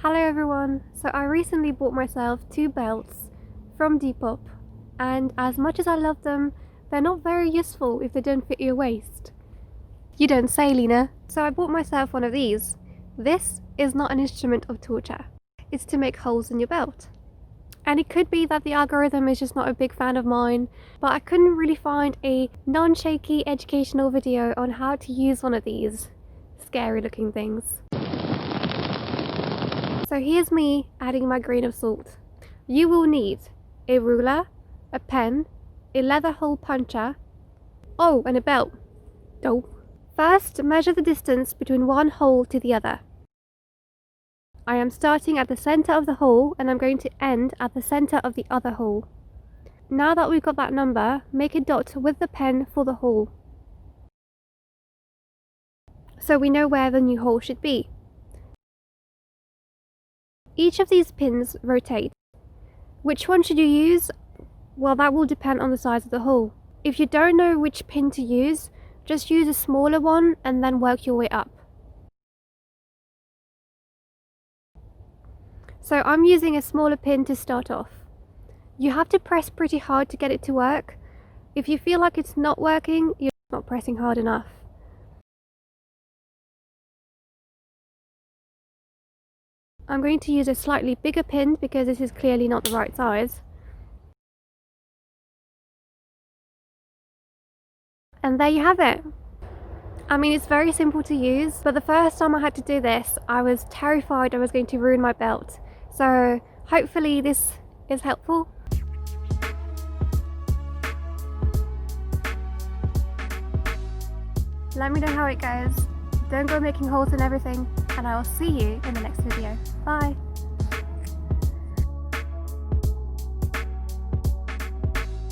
Hello everyone, so I recently bought myself two belts from Depop, and as much as I love them, they're not very useful if they don't fit your waist. You don't say, Lena. So I bought myself one of these. This is not an instrument of torture. It's to make holes in your belt. And it could be that the algorithm is just not a big fan of mine, but I couldn't really find a non-shaky educational video on how to use one of these scary looking things. So here's me adding my grain of salt. You will need a ruler, a pen, a leather hole puncher, oh, and a belt. Dope. First, measure the distance between one hole to the other. I am starting at the center of the hole and I'm going to end at the center of the other hole. Now that we've got that number, make a dot with the pen for the hole, so we know where the new hole should be. Each of these pins rotate. Which one should you use? Well, that will depend on the size of the hole. If you don't know which pin to use, just use a smaller one and then work your way up. So I'm using a smaller pin to start off. You have to press pretty hard to get it to work. If you feel like it's not working, you're not pressing hard enough. I'm going to use a slightly bigger pin because this is clearly not the right size. And there you have it. I mean, it's very simple to use, but the first time I had to do this, I was terrified I was going to ruin my belt. So hopefully this is helpful. Let me know how it goes. Don't go making holes in everything, and I will see you in the next video.